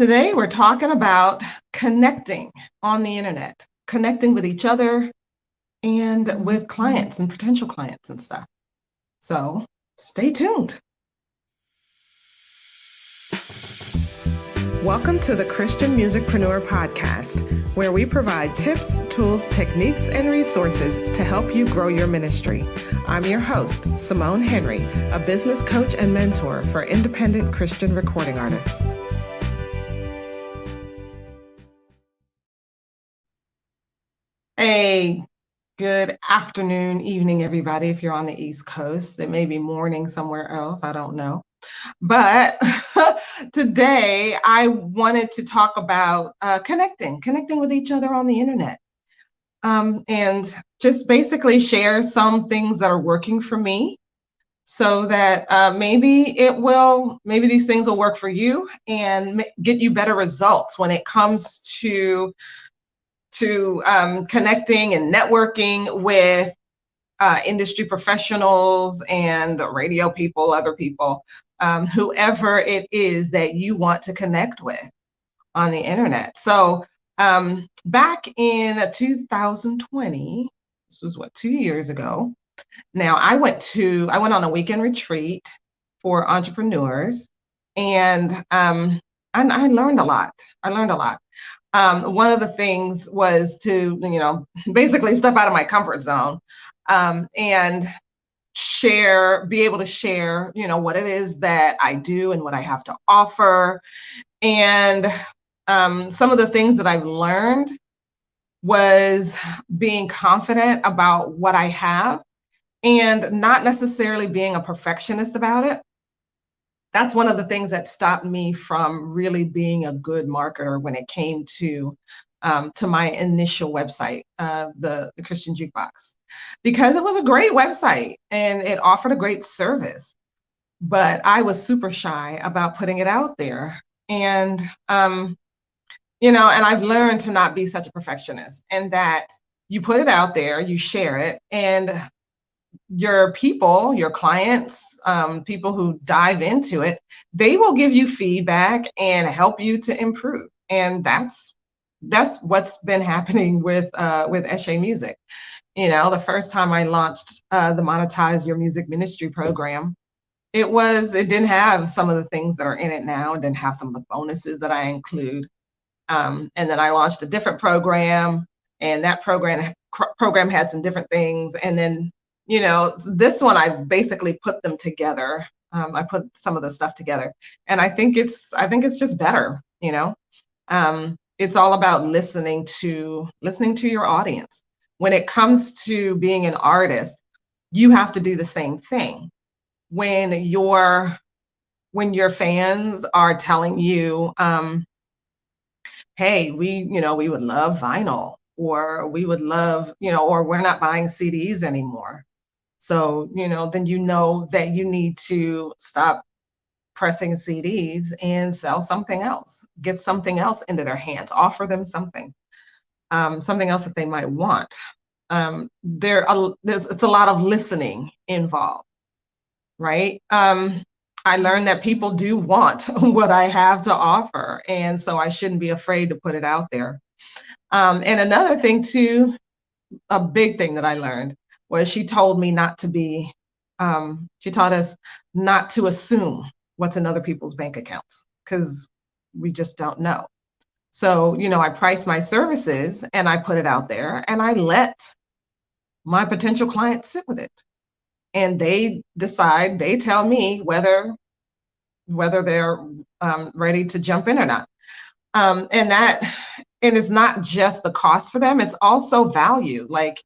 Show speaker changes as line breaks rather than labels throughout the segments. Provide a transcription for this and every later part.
Today, we're talking about connecting on the internet, connecting with each other and with clients and potential clients and stuff. So stay tuned. Welcome to the Christian Musicprenuer podcast, where we provide tips, tools, techniques, and resources to help you grow your ministry. I'm your host, Simone Henry, a business coach and mentor for independent Christian recording artists. Hey, good afternoon, evening, everybody. If you're on the East Coast, it may be morning somewhere else. I don't know. But today I wanted to talk about connecting with each other on the internet. And just basically share some things that are working for me so that maybe these things will work for you and get you better results when it comes to connecting and networking with industry professionals and radio people, other people, whoever it is that you want to connect with on the internet. So back in 2020, this was 2 years ago. Now I went on a weekend retreat for entrepreneurs, and I learned a lot. One of the things was to, basically step out of my comfort zone and be able to share, what it is that I do and what I have to offer. And some of the things that I've learned was being confident about what I have and not necessarily being a perfectionist about it. That's one of the things that stopped me from really being a good marketer when it came to my initial website, the Christian Jukebox, because it was a great website and it offered a great service, but I was super shy about putting it out there. And, and I've learned to not be such a perfectionist, and that you put it out there, you share it, and your people, your clients, people who dive into it, they will give you feedback and help you to improve. And that's what's been happening with Eshe Music. The first time I launched the Monetize Your Music Ministry program, it didn't have some of the things that are in it now. It didn't have some of the bonuses that I include. And then I launched a different program, and that program had some different things. And then this one, I basically put them together. I put some of the stuff together, and I think it's just better. It's all about listening to your audience. When it comes to being an artist, you have to do the same thing. When your fans are telling you, hey, we would love vinyl, or we would love, or we're not buying CDs anymore. So, then that you need to stop pressing CDs and sell something else, get something else into their hands, offer them something else that they might want. It's a lot of listening involved, right? I learned that people do want what I have to offer, and so I shouldn't be afraid to put it out there. And another thing too, a big thing that I learned, was she taught us not to assume what's in other people's bank accounts, because we just don't know. So, I price my services and I put it out there, and I let my potential clients sit with it. And they tell me whether they're ready to jump in or not. And it's not just the cost for them, it's also value. Like,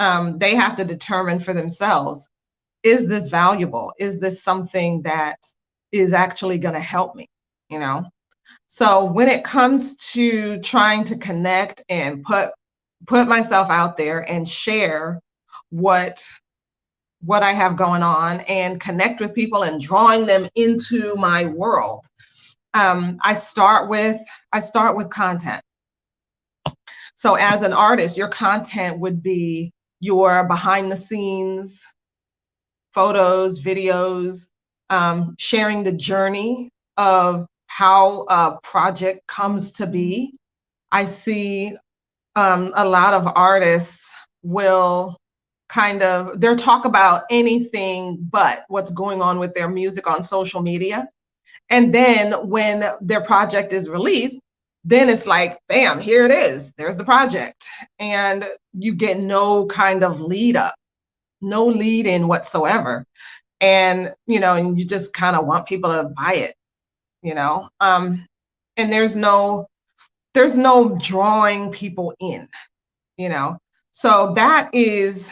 they have to determine for themselves, is this valuable? Is this something that is actually going to help me? So when it comes to trying to connect and put myself out there and share what I have going on and connect with people and drawing them into my world, I start with content. So as an artist, your content would be your behind the scenes photos, videos, sharing the journey of how a project comes to be. I see a lot of artists will they'll talk about anything but what's going on with their music on social media. And then when their project is released, then it's like, bam, here it is. There's the project. And you get no kind of lead up, no lead in whatsoever. And, and you just kind of want people to buy it, and there's no drawing people in, So that is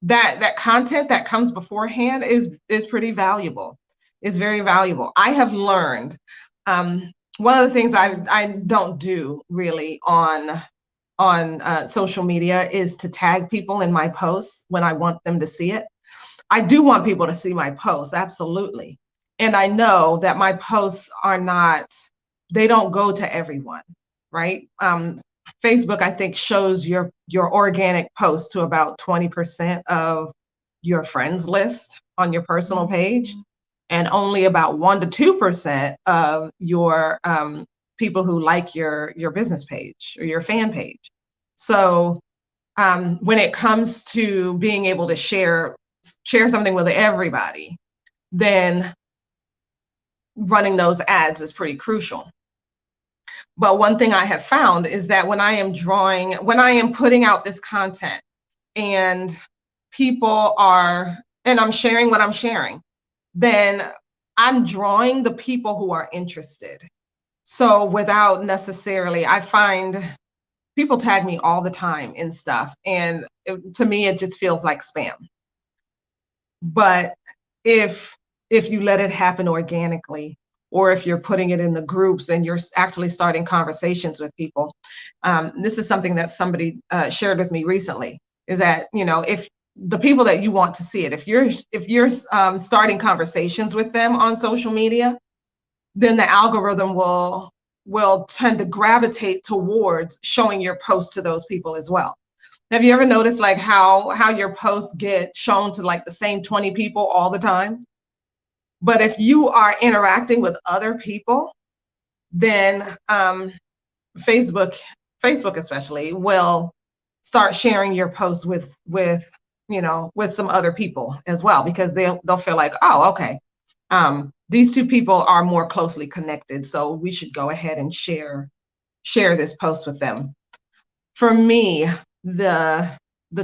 that content that comes beforehand is pretty valuable, is very valuable. I have learned one of the things I don't do really on social media is to tag people in my posts when I want them to see it. I do want people to see my posts, absolutely. And I know that my posts they don't go to everyone, right? Facebook, I think, shows your organic post to about 20% of your friends list on your personal page, and only about 1 to 2% of your people who like your business page or your fan page. So when it comes to being able to share something with everybody, then running those ads is pretty crucial. But one thing I have found is that when I am putting out this content and I'm sharing what I'm sharing, then I'm drawing the people who are interested. So without necessarily, I find people tag me all the time in stuff. And to me, it just feels like spam. But if you let it happen organically, or if you're putting it in the groups and you're actually starting conversations with people, this is something that somebody shared with me recently, is that, if the people that you want to see it, if you're starting conversations with them on social media, then the algorithm will tend to gravitate towards showing your post to those people as well. Have you ever noticed like how your posts get shown to like the same 20 people all the time? But if you are interacting with other people, then Facebook especially will start sharing your posts with some other people as well, because they'll feel like, oh, okay, these two people are more closely connected, so we should go ahead and share this post with them. For me, the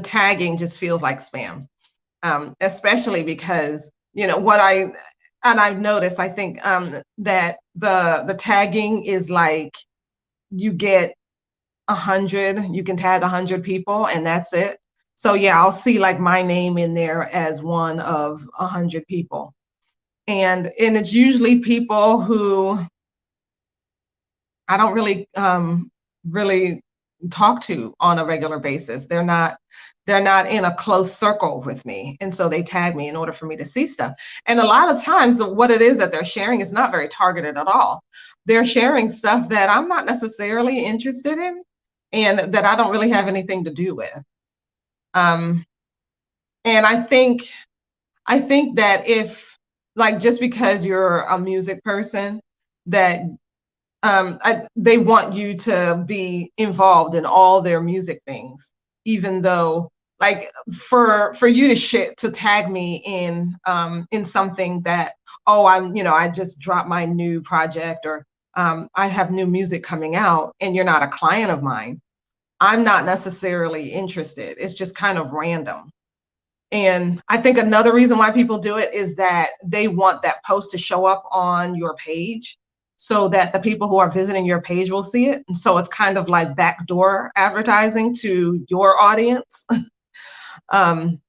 tagging just feels like spam, especially because I've noticed, I think that the tagging is like, you get 100, you can tag 100 people and that's it. So yeah, I'll see like my name in there as one of 100 people. And it's usually people who I don't really talk to on a regular basis. They're not in a close circle with me. And so they tag me in order for me to see stuff. And a lot of times what it is that they're sharing is not very targeted at all. They're sharing stuff that I'm not necessarily interested in and that I don't really have anything to do with. And I think that if, like, just because you're a music person, that they want you to be involved in all their music things, even though, like, for you to tag me in something that, oh, I just dropped my new project, or I have new music coming out, and you're not a client of mine, I'm not necessarily interested. It's just kind of random. And I think another reason why people do it is that they want that post to show up on your page so that the people who are visiting your page will see it. And so it's kind of like backdoor advertising to your audience. And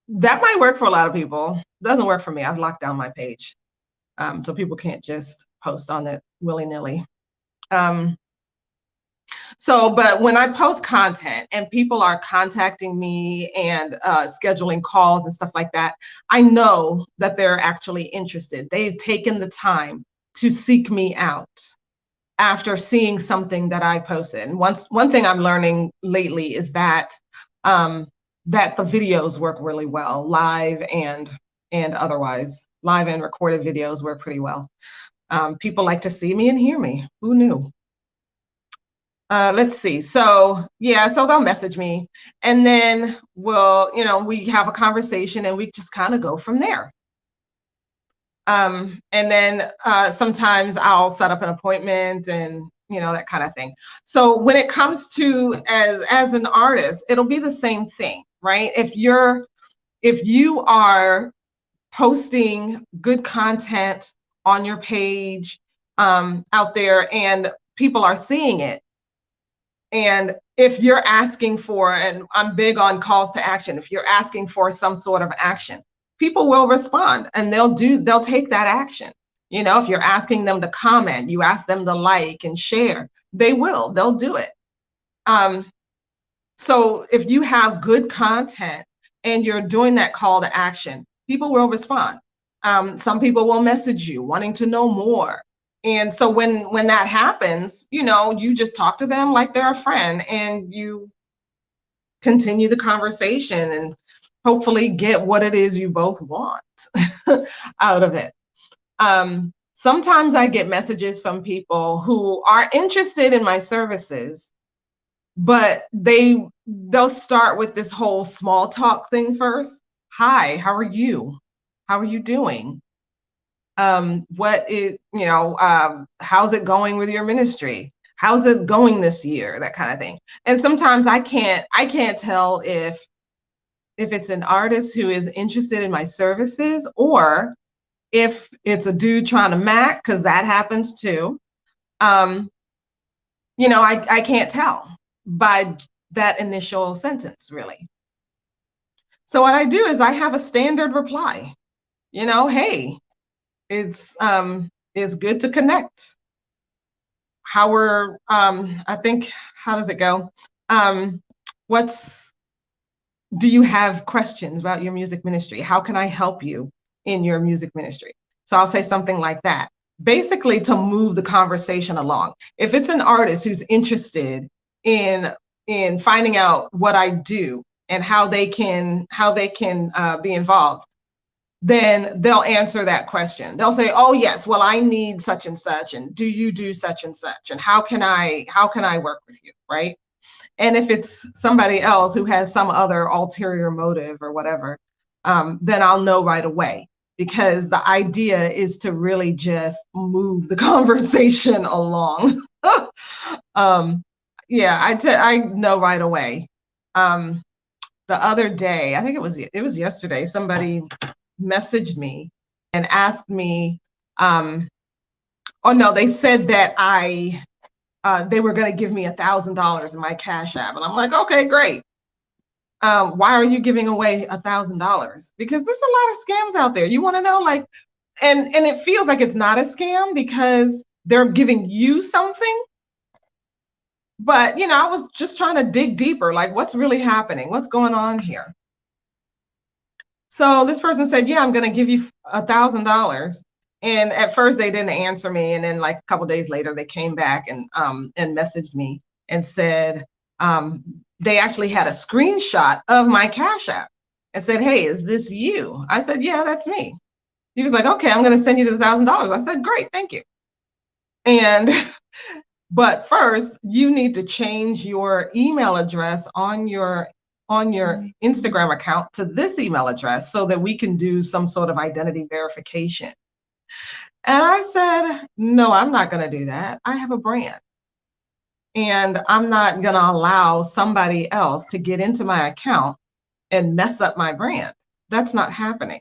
that might work for a lot of people. Doesn't work for me. I've locked down my page. So people can't just post on it willy-nilly. But when I post content and people are contacting me and scheduling calls and stuff like that, I know that they're actually interested. They've taken the time to seek me out after seeing something that I posted. And one thing I'm learning lately is that that the videos work really well, live and and otherwise. Live and recorded videos work pretty well. People like to see me and hear me. Who knew? Let's see. So yeah, so they'll message me, and then we have a conversation, and we just kind of go from there. And then sometimes I'll set up an appointment and that kind of thing. So when it comes to as an artist, it'll be the same thing, right? If you are posting good content on your page out there and people are seeing it, and if you're asking for, and I'm big on calls to action, if you're asking for some sort of action, people will respond and they'll take that action. If you're asking them to comment, you ask them to like and share, they'll do it. So if you have good content and you're doing that call to action, people will respond. Some people will message you wanting to know more. And so when that happens, you just talk to them like they're a friend, and you continue the conversation and hopefully get what it is you both want out of it. Sometimes I get messages from people who are interested in my services, but they'll start with this whole small talk thing first. Hi, how are you? How are you doing? How's it going with your ministry? How's it going this year? That kind of thing. And sometimes I can't tell if it's an artist who is interested in my services, or if it's a dude trying to mac, because that happens too. I can't tell by that initial sentence, really. So what I do is I have a standard reply. Hey, it's good to connect. How does it go? Do you have questions about your music ministry? How can I help you in your music ministry? So I'll say something like that, basically to move the conversation along. If it's an artist who's interested in finding out what I do and how they can be involved, then they'll answer that question. They'll say, oh yes, well, I need such and such, and do you do such and such, and how can I work with you, right? And if it's somebody else who has some other ulterior motive or whatever, then I'll know right away, because the idea is to really just move the conversation along. I know right away. The other day, I think it was yesterday, somebody messaged me and asked me, they said that they were going to give me $1,000 in my Cash App. And I'm like, okay, great. Why are you giving away $1,000? Because there's a lot of scams out there. You want to know, and it feels like it's not a scam because they're giving you something. But, I was just trying to dig deeper, like what's really happening? What's going on here? So this person said, yeah, I'm going to give you $1,000. And at first they didn't answer me. And then like a couple of days later, they came back and messaged me and said, they actually had a screenshot of my Cash App and said, hey, is this you? I said, yeah, that's me. He was like, okay, I'm going to send you the $1,000. I said, great, thank you. And but first you need to change your email address on your Instagram account to this email address so that we can do some sort of identity verification. And I said, no, I'm not going to do that. I have a brand. And I'm not going to allow somebody else to get into my account and mess up my brand. That's not happening.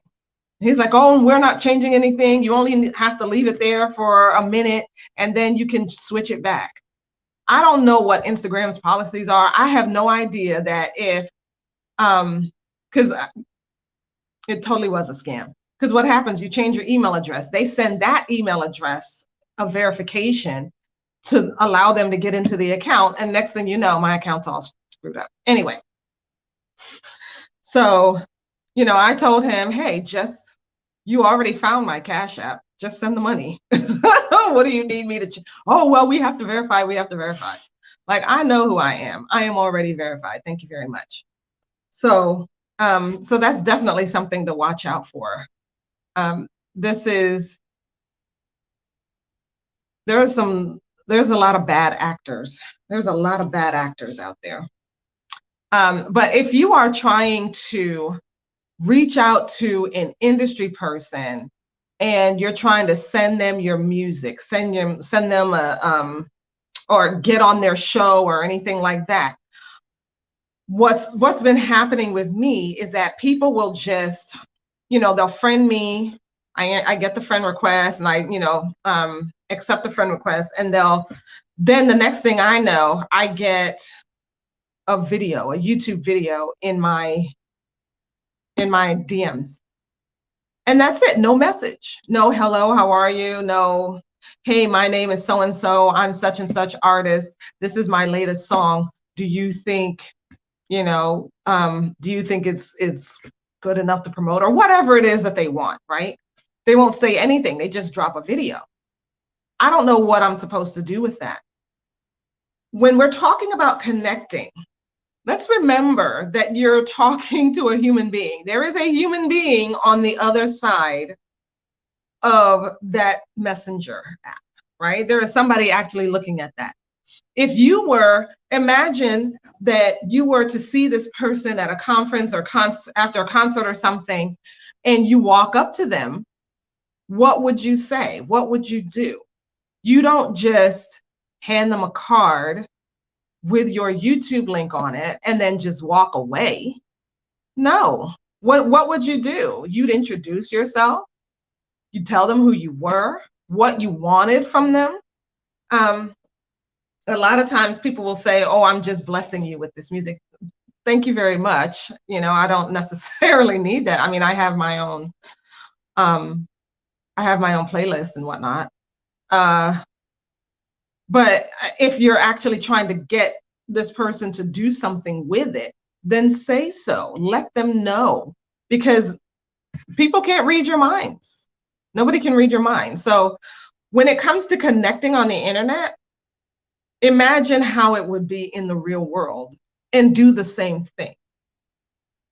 He's like, oh, we're not changing anything. You only have to leave it there for a minute and then you can switch it back. I don't know what Instagram's policies are. I have no idea that because it totally was a scam. Because what happens, you change your email address. They send that email address a verification to allow them to get into the account. And next thing you know, my account's all screwed up. Anyway, so, I told him, hey, you already found my Cash App. Just send the money. What do you need me to? Oh, well, we have to verify. Like, I know who I am. I am already verified. Thank you very much. So, so that's definitely something to watch out for. This is, there's a lot of bad actors. There's a lot of bad actors out there. But if you are trying to reach out to an industry person and you're trying to send them your music, send them a or get on their show or anything like that, what's been happening with me is that people will just, they'll friend me. I get the friend request and I accept the friend request, and then the next thing I know, I get a YouTube video in my DMs. And that's it. No message. No hello, how are you? No, hey, my name is so and so. I'm such and such artist. This is my latest song. Do you think, it's good enough to promote, or whatever it is that they want, right? They won't say anything. They just drop a video. I don't know what I'm supposed to do with that. When we're talking about connecting, let's remember that you're talking to a human being. There is a human being on the other side of that messenger app, right? There is somebody actually looking at that. If you were, imagine that you were to see this person at a conference or after a concert or something, and you walk up to them, what would you say? What would you do? You don't just hand them a card with your YouTube link on it and then just walk away. No. What would you do? You'd introduce yourself. You tell them who you were, what you wanted from them. A lot of times people will say, oh, I'm just blessing you with this music. Thank you very much. I don't necessarily need that. I mean, I have my own playlist and whatnot. But if you're actually trying to get this person to do something with it, then say so. Let them know, because people can't read your minds. Nobody can read your mind. So when it comes to connecting on the internet, imagine how it would be in the real world and do the same thing.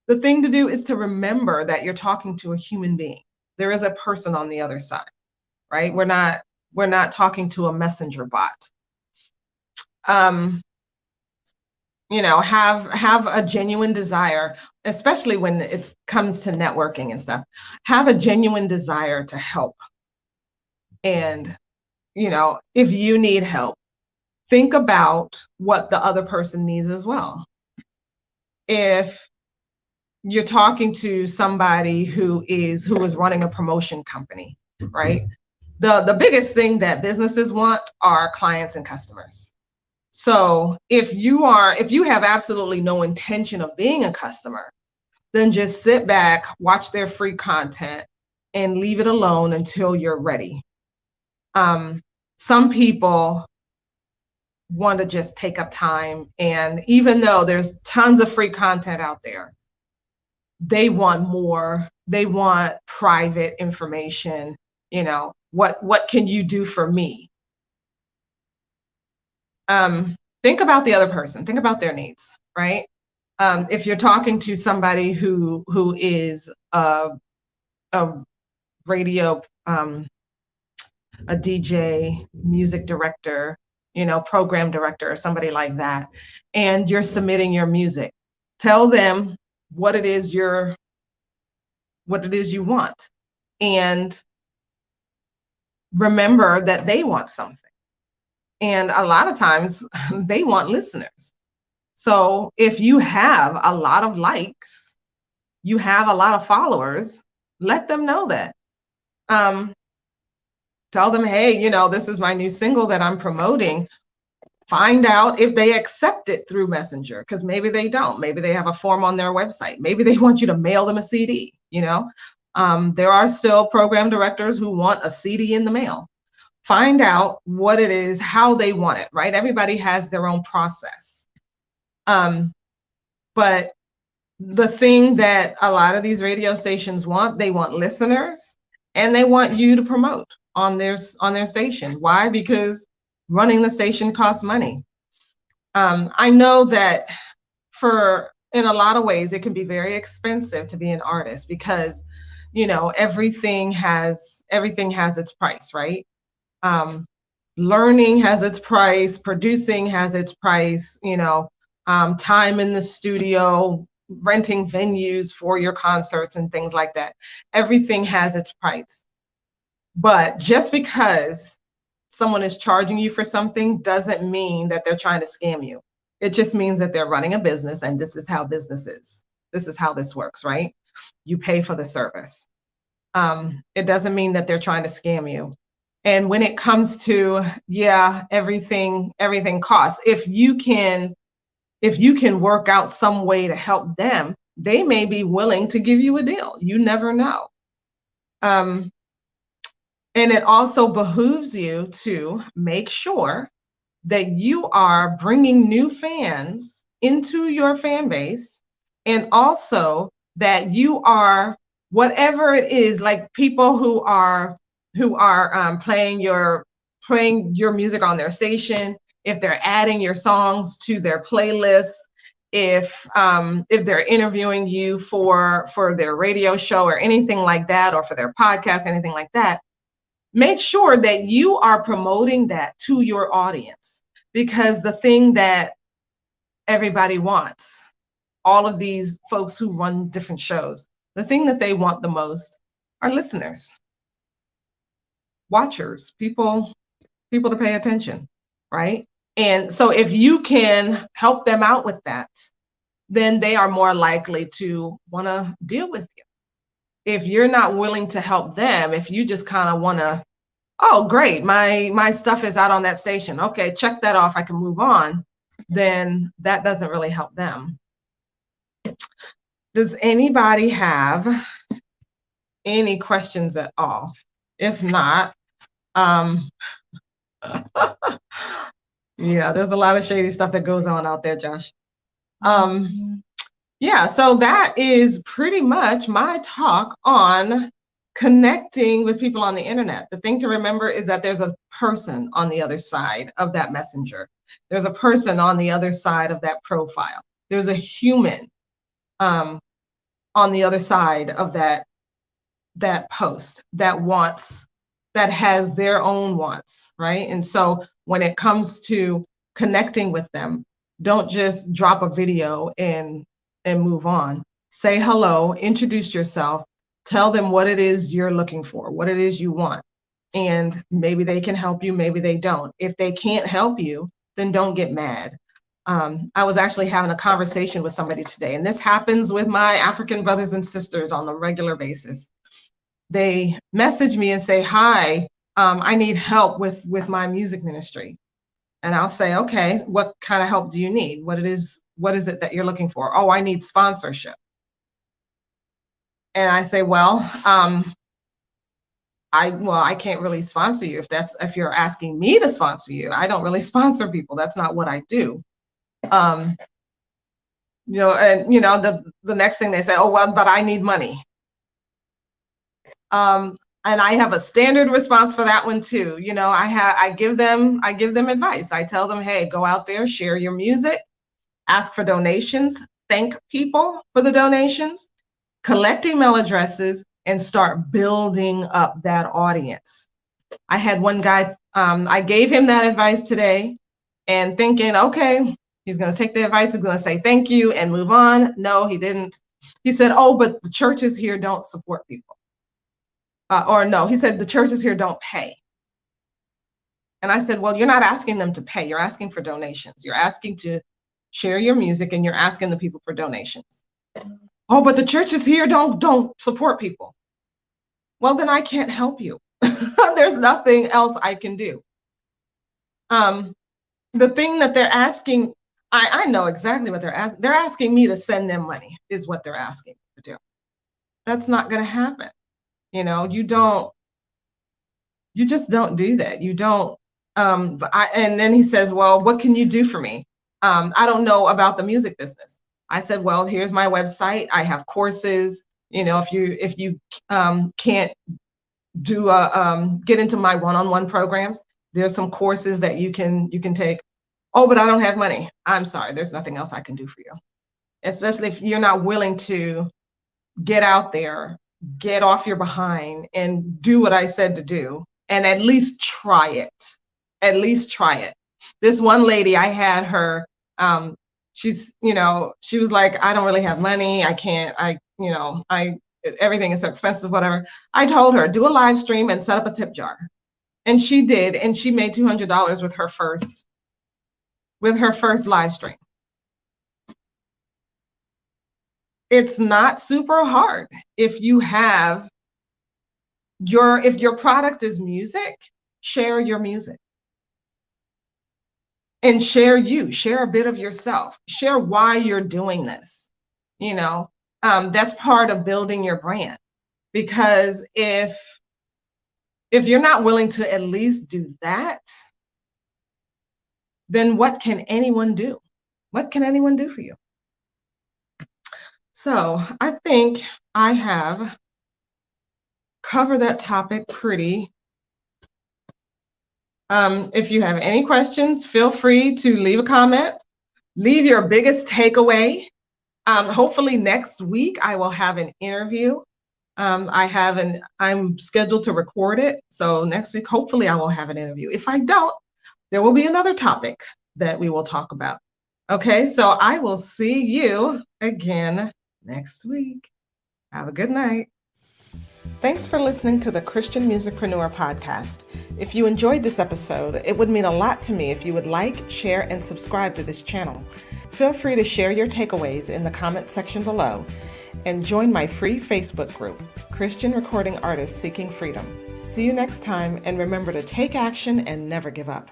The thing to do is to remember that you're talking to a human being. There is a person on the other side, right? We're not talking to a messenger bot. Have a genuine desire, especially when it comes to networking and stuff. Have a genuine desire to help. And, if you need help, think about what the other person needs as well. If you're talking to somebody who is running a promotion company, right? The biggest thing that businesses want are clients and customers. So if you have absolutely no intention of being a customer, then just sit back, watch their free content, and leave it alone until you're ready. Some people want to just take up time, and even though there's tons of free content out there, they want more. They want private information. What can you do for me? Think about the other person. Think about their needs, right? If you're talking to somebody who is a radio, a DJ, music director, program director, or somebody like that, and you're submitting your music, tell them what it is you want, and remember that they want something. And a lot of times they want listeners. So if you have a lot of likes, you have a lot of followers, let them know that. Tell them, hey, this is my new single that I'm promoting. Find out if they accept it through Messenger, because maybe they don't. Maybe they have a form on their website. Maybe they want you to mail them a CD. There are still program directors who want a CD in the mail. Find out what it is, how they want it, right? Everybody has their own process. But the thing that a lot of these radio stations want, they want listeners, and they want you to promote on their station. Why? Because running the station costs money. I know that in a lot of ways, it can be very expensive to be an artist, because everything has its price, right? Learning has its price, producing has its price, time in the studio, renting venues for your concerts and things like that. Everything has its price. But just because someone is charging you for something doesn't mean that they're trying to scam you. It just means that they're running a business, and this is how business is. This is how this works, right? You pay for the service. It doesn't mean that they're trying to scam you. And when it comes to, everything costs. If you can work out some way to help them, they may be willing to give you a deal. You never know. And it also behooves you to make sure that you are bringing new fans into your fan base, and also that you are, whatever it is, like people who are playing your music on their station, if they're adding your songs to their playlists, if they're interviewing you for their radio show or anything like that, or for their podcast, anything like that, make sure that you are promoting that to your audience, because the thing that everybody wants, all of these folks who run different shows, the thing that they want the most are listeners, watchers, people to pay attention, right? And so if you can help them out with that, then they are more likely to want to deal with you. If you're not willing to help them, if you just kind of want to, oh, great, my stuff is out on that station, okay, check that off, I can move on, then that doesn't really help them. Does anybody have any questions at all? If not, yeah, there's a lot of shady stuff that goes on out there, Josh. Yeah, so that is pretty much my talk on connecting with people on the internet. The thing to remember is that there's a person on the other side of that messenger. There's a person on the other side of that profile. There's a human on the other side of that post that has their own wants, right? And so when it comes to connecting with them, don't just drop a video and move on. Say hello, introduce yourself, tell them what it is you're looking for, what it is you want. And maybe they can help you, maybe they don't. If they can't help you, then don't get mad. I was actually having a conversation with somebody today, and this happens with my African brothers and sisters on a regular basis. They message me and say, hi, I need help with my music ministry. And I'll say, okay, what kind of help do you need? What is it that you're looking for? Oh, I need sponsorship. And I say, well, I can't really if you're asking me to sponsor you. I don't really sponsor people. That's not what I do. And the next thing they say, oh, well, but I need money. And I have a standard response for that one too. I give them advice. I tell them, hey, go out there, share your music, ask for donations, thank people for the donations, collect email addresses, and start building up that audience. I had one guy, I gave him that advice today, and thinking, okay, he's going to take the advice, he's going to say thank you and move on. No, he didn't. He said, oh, but the churches here don't support people. Or no, he said, the churches here don't pay. And I said, well, you're not asking them to pay. You're asking for donations. You're asking to share your music, and you're asking the people for donations. Oh, but the churches here don't support people. Well, then I can't help you. There's nothing else I can do. The thing that they're asking, I know exactly what they're asking. They're asking me to send them money is what they're asking me to do. That's not going to happen. You just don't do that. You don't. And then he says, well, what can you do for me? I don't know about the music business. I said, well, here's my website. I have courses. If you can't get into my one-on-one programs, there's some courses that you can take. Oh, but I don't have money. I'm sorry. There's nothing else I can do for you. Especially if you're not willing to get out there, get off your behind and do what I said to do, and at least try it. At least try it. This one lady, I had her, she's, she was like, I don't really have money. I can't, everything is so expensive, whatever. I told her, do a live stream and set up a tip jar. And she did, and she made $200 with her first live stream. It's not super hard. If your product is music, share your music. And share a bit of yourself, share why you're doing this. That's part of building your brand, because if you're not willing to at least do that, then what can anyone do? What can anyone do for you? So I think I have covered that topic pretty. If you have any questions, feel free to leave a comment. Leave your biggest takeaway. Hopefully next week I will have an interview. I'm scheduled to record it. So next week, hopefully I will have an interview. If I don't, there will be another topic that we will talk about. Okay, so I will see you again next week. Have a good night. Thanks for listening to the Christian Musicprenuer podcast. If you enjoyed this episode, it would mean a lot to me if you would like, share, and subscribe to this channel. Feel free to share your takeaways in the comment section below and join my free Facebook group, Christian Recording Artists Seeking Freedom. See you next time, and remember to take action and never give up.